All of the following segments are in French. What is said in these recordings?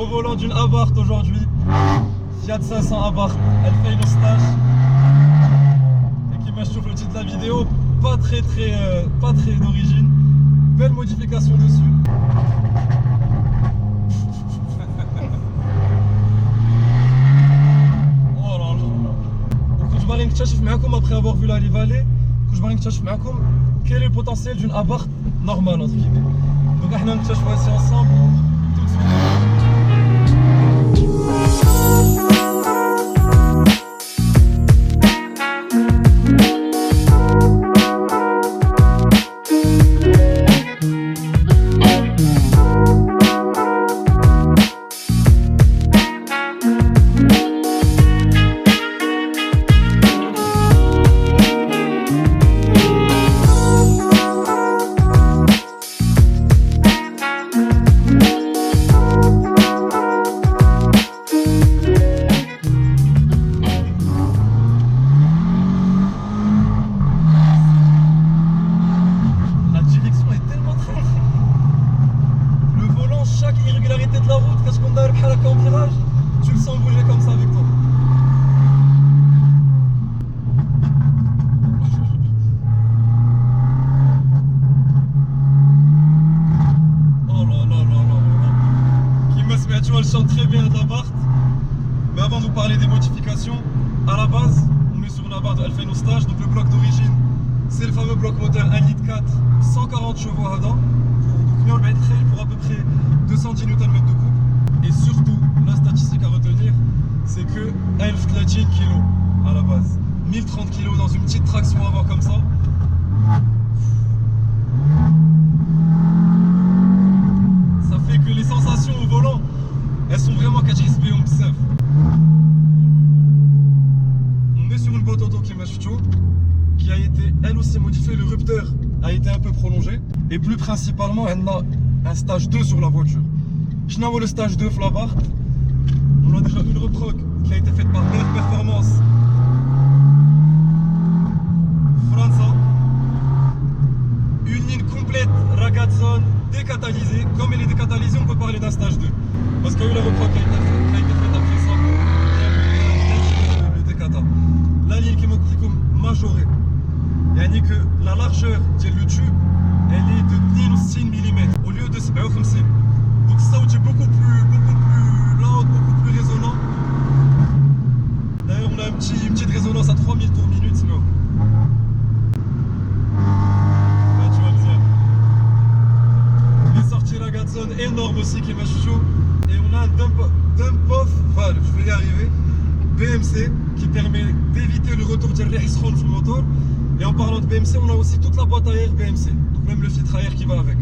au volant d'une Abarth aujourd'hui. Fiat 500 Abarth, elle fait nos stages. Et qui m'acheute le titre de la vidéo, pas très d'origine. Belle modification dessus. Oh là là. Donc je vais نكتشف معكم après avoir vu la Valley. Je vais نكتشف معكم quel est le potentiel d'une Abarth normale entre guillemets. Donc احنا نكتشفوا ici ensemble tout de suite. Tu le sens bouger comme ça avec toi. Oh là là là là là. Qui me se met, tu vois, elle chante très bien de l'Abarth. Mais avant de nous parler des modifications, à la base, on est sur une Abarth, elle fait nos stages. Donc le bloc d'origine, c'est le fameux bloc moteur 1,4 litre, 140 chevaux à dents. Donc on le pour à peu près 210 Nm de couple. Et surtout, la statistique à retenir, c'est que 1030 kg à la base. 1030 kg dans une petite traction avant comme ça. Ça fait que les sensations au volant, elles sont vraiment KGSB ou MSF. On est sur une boîte auto qui est chaud, qui a été elle aussi modifiée. Le rupteur a été un peu prolongé. Et plus principalement, elle a un stage 2 sur la voiture. Je n'envoie le stage 2 Abarth. On a déjà une reproque qui a été faite par Meilleure Performance France. Une ligne complète Ragazon décatalysée. Comme elle est décatalysée, on peut parler d'un stage 2. Parce qu'il y a eu la reproque qui a été faite après ça. Il y a eu le décata. La ligne qui est majorée. Il y a dit que la largeur du tube, elle est de 62 mm au lieu de 57. Donc ça est beaucoup plus loud, beaucoup plus résonnant. D'ailleurs on a une petite résonance à 3000 tours minute sinon. Là tu vas le dire. Les sorties Ragazon énorme aussi qui m'a chaud. Et on a un dump off valve, je vais y arriver. BMC qui permet d'éviter le retour du rehsron sur le moteur. Et en parlant de BMC, on a aussi toute la boîte à air BMC. Donc même le filtre à air qui va avec.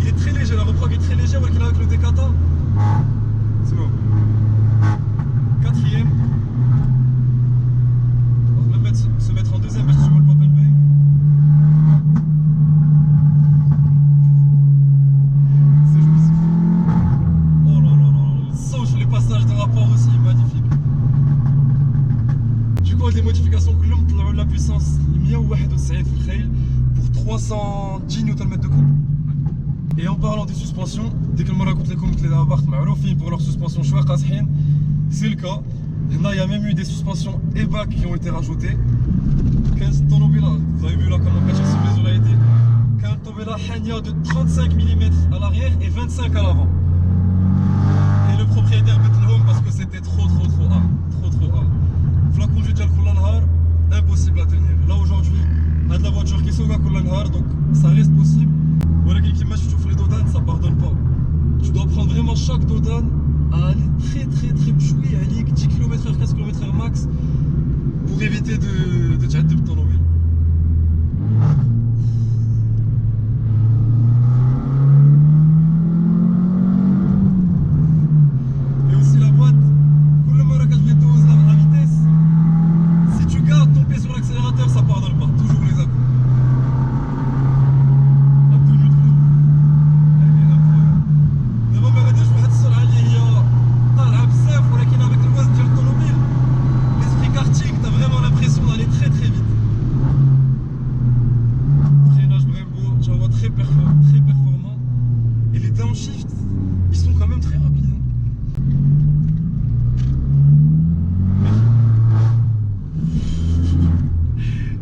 Il est très léger, la reproque est très légère avec le décata. C'est bon. Quatrième. On va même se mettre en deuxième parce que je vois le pop and bang. C'est jouissif. Oh là là là, le son sur les passages de rapport aussi, magnifique. Du coup, avec les modifications que l'on a la puissance 191 في الخيل pour 310 Nm de couple. Et en parlant des suspensions, dès que le Mara les Abarth معروفين pour leurs suspensions شوية قاصحين, c'est le cas. Il y a même eu des suspensions EBAC qui ont été rajoutées. 15 طوموبيلة, vous avez vu là comment caché sur les a été. 15 طوموبيلة Hania de 35 mm à l'arrière et 25 à l'avant. Et le propriétaire Betlehom parce que c'était trop hard. Trop hard. La conduite de Koulanhar, impossible à tenir. Là aujourd'hui, on a de la voiture qui s'ouvre à Koulanhar, donc ça reste possible. Voilà, qui m'a chauffé les dodanes, ça pardonne pas. Tu dois prendre vraiment chaque dodane à aller très bchoui, à aller 10 km/h, 15 km/h max pour éviter de تعدي بالطوموبيل. en shift, ils sont quand même très rapides.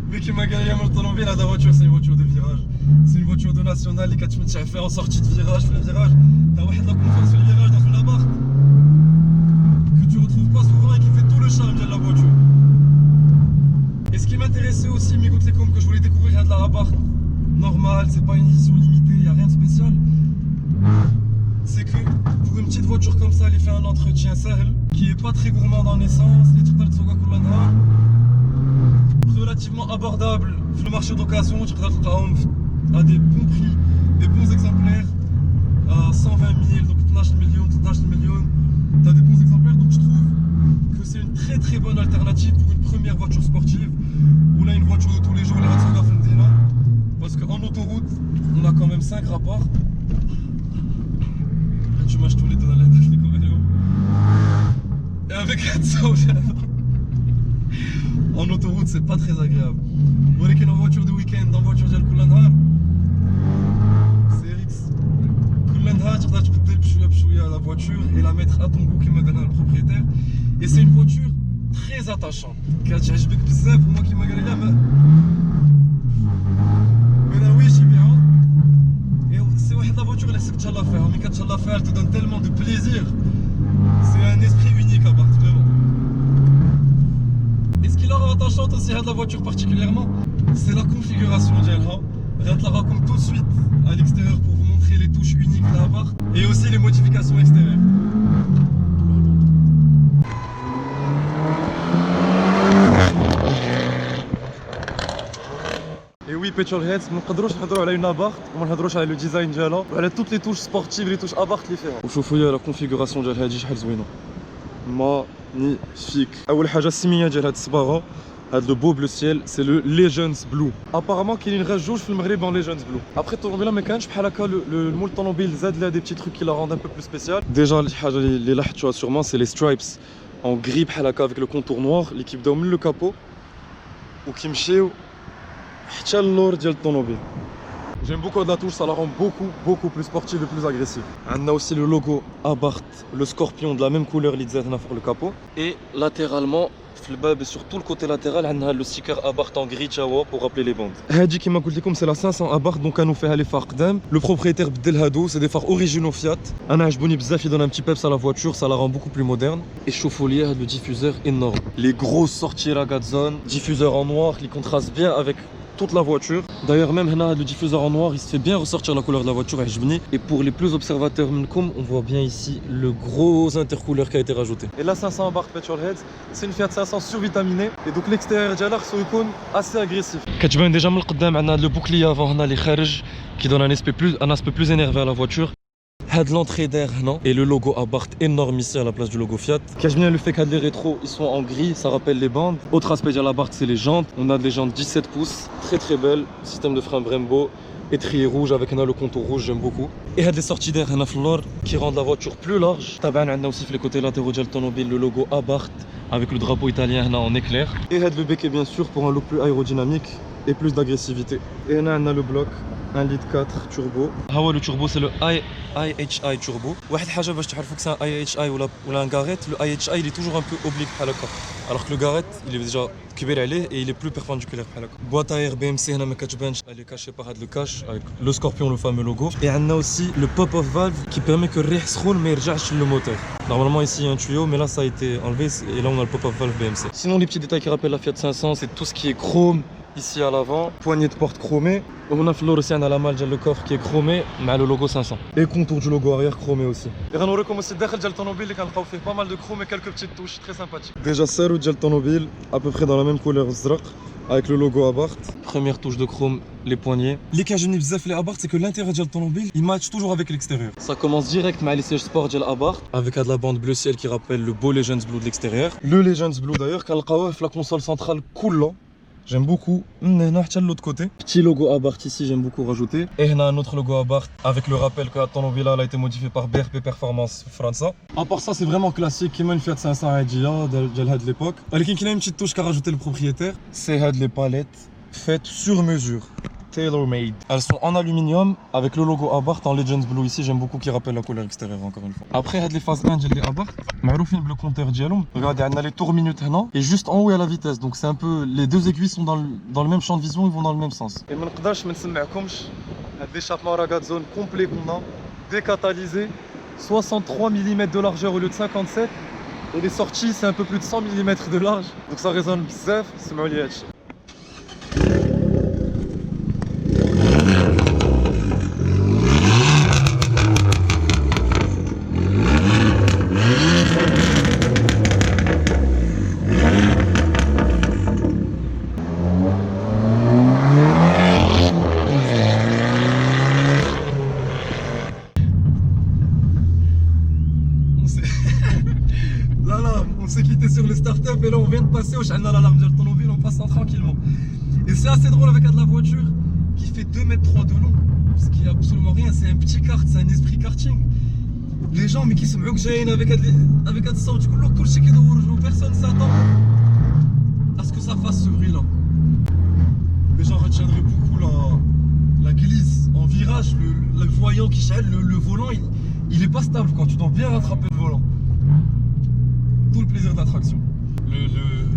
Mais qui m'a gagné à l'automobile, la voiture, c'est une voiture de virage. C'est une voiture de nationale, les 4 minutes fait en sortie de virage, le virage. T'as la confiance sur le virage dans une appart que tu retrouves pas souvent et qui fait tout le charme de la voiture. Et ce qui m'intéressait aussi, mais écoute, comme que je voulais découvrir de la appart normal, c'est pas une édition limitée, il n'y a rien de spécial. C'est que pour une petite voiture comme ça, elle fait un entretien sérieux, qui est pas très gourmand en essence, les trucs de Soga Kulana, relativement abordable sur le marché d'occasion, tu peux à des bons prix, des bons exemplaires à 120 000, donc 12 millions, 13 millions, tu as des bons exemplaires, donc je trouve que c'est une très bonne alternative pour une première voiture sportive, ou là une voiture de tous les jours, les Ratsoga Fendina, parce qu'en autoroute, on a quand même 5 rapports. Tu mâches tous les deux dans la tête, les compagnons. Et avec Ratsoga, en autoroute, c'est pas très agréable. Vous voyez en voiture de week-end, en voiture de Kulanhar, c'est RX. Kulanhar, tu peux te la voiture et la mettre à ton goût qui m'a donné le propriétaire. Et c'est une voiture très attachante. Pour moi qui m'a gagné là, mais oui, je suis bien. Et c'est la voiture qui elle te donne tellement de plaisir. C'est un esprit unique à part, vraiment. Et ce qui la rend attachante aussi à la voiture particulièrement, c'est la configuration d'Elha. Je la raconte tout de suite à l'extérieur pour vous montrer les touches uniques de la part et aussi les modifications extérieures. Et oui, Petrolheads, on ne peut pas parler d'une Abarth, on ne peut pas parler du design d'Elha, et toutes les touches sportives, les touches Abarth les faire. Regardez la configuration d'Elha, c'est زوينة. Magnifique. أول حاجة السمية ديال هاد الصباغة، هاد لو بو بلو سيل، سي لو ليجندز بلو. ابارامون كاينين غير جوج في المغرب ان ليجندز بلو. ابخي الطوموبيله ما كانش بحال هكا المول الطوموبيل زاد لها دي بتي تروك كي لا روند ان بو بلو سبيسيال. ديجا الحاجة اللي لاحظتوها سيغمون سي لي سترايبس اون غري بحال هكا افيك لو كونتور نوار اللي كيبداو من لو كابو وكيمشيو حتى اللور ديال الطوموبيل. J'aime beaucoup la touche, ça la rend beaucoup plus sportive et plus agressive. On a aussi le logo Abarth, le scorpion de la même couleur اللي تزاد هنا فوق le capot. Et latéralement, في الباب et sur tout le côté latéral, on a le sticker Abarth en gris Chawa pour rappeler les bandes. هادي كيما قلت لكم c'est la 500 Abarth, donc كانوا فيها les phares قدام. Le propriétaire بدل هادو, c'est des phares originaux Fiat. انا عجبوني بزاف, il donne un petit peps à la voiture, ça la rend beaucoup plus moderne. Et chauffe-eau lié, le diffuseur énorme. Les grosses sorties Ragazon, diffuseur en noir qui contraste bien avec toute la voiture. D'ailleurs même là, le diffuseur en noir il se fait bien ressortir la couleur de la voiture. Et pour les plus observateurs on voit bien ici le gros intercouleur qui a été rajouté. Et la 500 Abarth Petrolheads, c'est une Fiat 500 survitaminée et donc l'extérieur ديالها خصو يكون assez agressif. كتبان déjà من القدام عندنا le bouclier avant هنا اللي خارج qui donne un aspect plus énervé à la voiture. Had l'entrée d'air et le logo Abarth énorme ici à la place du logo Fiat. Cache bien le fait que les rétros ils sont en gris, ça rappelle les bandes. Autre aspect de l'Abarth c'est les jantes. On a des jantes 17 pouces, très belles, système de frein Brembo, étrier rouge avec le contour rouge, j'aime beaucoup. Et had les sorties d'air qui rendent la voiture plus large. Taban on a aussi les côtés latéraux de l'automobile le logo Abarth avec le drapeau italien en éclair. Et had le béquet bien sûr pour un look plus aérodynamique et plus d'agressivité. Et on a le bloc 1 litre 4 turbo. Le turbo c'est le IHI turbo. واحد حاجة باش تعرفوا que c'est un IHI ولا un garrett, le IHI il est toujours un peu oblique بحال هكا. Alors que le garrett il est déjà كبير عليه et il est plus perpendiculaire بحال هكا. Boîte à air BMC هنا ما كتبانش, elle est cachée par هاد le cache avec le scorpion, le fameux logo. Et on a aussi le pop-off valve qui permet que الريح سخون ما يرجعش le moteur. Normalement ici il y a un tuyau mais là ça a été enlevé et là on a le pop-off valve BMC. Sinon les petits détails qui rappellent la Fiat 500 c'est tout ce qui est chrome. Ici à l'avant, poignée de porte chromée. On a aussi la malle le coffre qui est chromé avec le logo 500. Et contour du logo arrière chromé aussi. Et on a aussi derrière le tonobile qui a fait pas mal de chrome et quelques petites touches très sympathiques. Déjà serre du tonobile à peu près dans la même couleur avec le logo Abarth. Première touche de chrome, les poignées. Les cas j'aime bien les Abarth, c'est que l'intérieur du tonobile il match toujours avec l'extérieur. Ça commence direct avec les sièges sport de l'Abarth avec de la bande bleu ciel qui rappelle le beau Legends Blue de l'extérieur. Le Legends Blue d'ailleurs qui a la console centrale cool. J'aime beaucoup. De l'autre côté. Petit logo Abarth ici, j'aime beaucoup rajouter. Et on a un autre logo Abarth avec le rappel que la tonobile a été modifié par BRP Performance France. À part ça, c'est vraiment classique. Qui m'a une Fiat 500 IGA de l'époque. Il y a une petite touche qu'a rajouté le propriétaire. C'est les palettes faites sur mesure. tailor-made. Elles sont en aluminium avec le logo Abarth en Legends Blue ici. J'aime beaucoup qui rappelle la couleur extérieure encore une fois. Après, les phases 1 les Abarth, معروفين le compteur ديالهم. Regardez, on a les tours minutes هنا et juste en haut il y a la vitesse. Donc c'est un peu les deux aiguilles sont dans le même champ de vision, ils vont dans le même sens. Et ما نقدرش ما نسمعكمش هاد l'échappement Ragaz Zone complet qu'on a décatalysé, 63 mm de largeur au lieu de 57. Et les sorties c'est un peu plus de 100 mm de large. Donc ça résonne bzaf, سمعوا لي هادشي. On s'est quitté sur les startups et là on vient de passer au Chana l'alarme de l'automobile en passant tranquillement. Et c'est assez drôle avec de la voiture qui fait 2,3 m de long, ce qui est absolument rien, c'est un petit kart, c'est un esprit karting. Les gens mais qui se mettent avec un son, du coup personne s'attend à ce que ça fasse ce bruit là. Mais j'en retiendrai beaucoup la glisse en virage, le voyant qui chale, le volant il est pas stable quand tu dois bien rattraper le volant. Tout le plaisir d'attraction.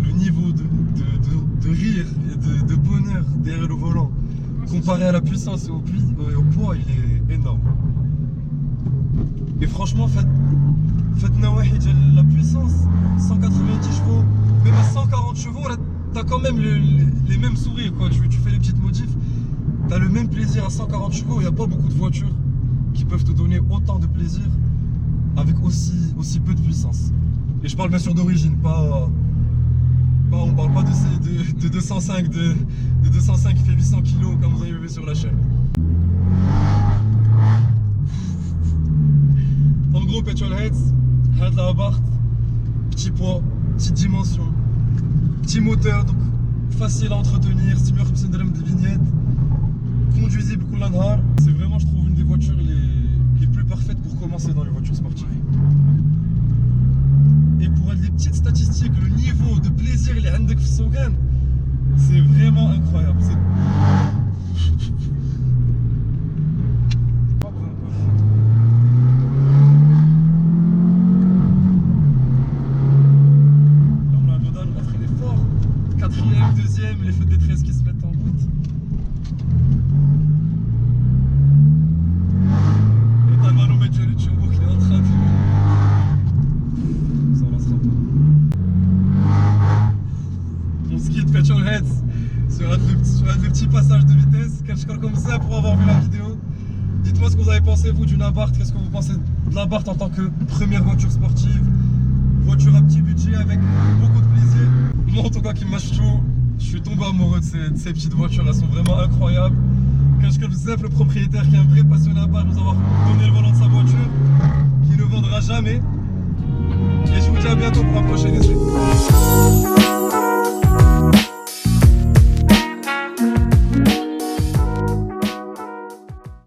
Le niveau de rire et de bonheur derrière le volant, comparé à la puissance et au poids, il est énorme. Et franchement, faites la puissance, 190 chevaux, même à 140 chevaux, là, t'as quand même les mêmes sourires, quoi. Tu fais les petites modifs, t'as le même plaisir à 140 chevaux, il n'y a pas beaucoup de voitures qui peuvent te donner autant de plaisir avec aussi peu de puissance. Et je parle bien sûr d'origine, on parle pas de 205, de 205 qui fait 800 kg comme vous avez vu sur la chaîne. En gros, Petrolheads, had la Abarth, petit poids, petite dimension, petit moteur, donc facile à entretenir, stimulateur de vignettes, conduisible كل نهار. C'est vraiment, je trouve, une des voitures les plus parfaites pour commencer dans les voitures sportives. Et pour les petites statistiques, le niveau de plaisir les عندك في السوقان, c'est vraiment incroyable. Là on a un Dodan, on a fait l'effort. Quatrième, deuxième, les feux de détresse qui se mettent en route. Et t'as le manomètre du turbo qui est en train de... On se quitte Petrolheads sur un des petits passages de vitesse. Quelqu'un comme ça pour avoir vu la vidéo. Dites-moi ce que vous avez pensé vous d'une Abarth. Qu'est-ce que vous pensez de l'Abarth en tant que première voiture sportive, voiture à petit budget avec beaucoup de plaisir. Moi en tout cas qui mâche tout, je suis tombé amoureux de ces petites voitures. Elles sont vraiment incroyables. Quelqu'un comme le propriétaire qui est un vrai passionné Abarth, nous avoir donné le volant de sa voiture, qui ne vendra jamais. Et je vous dis à bientôt pour un prochain essai.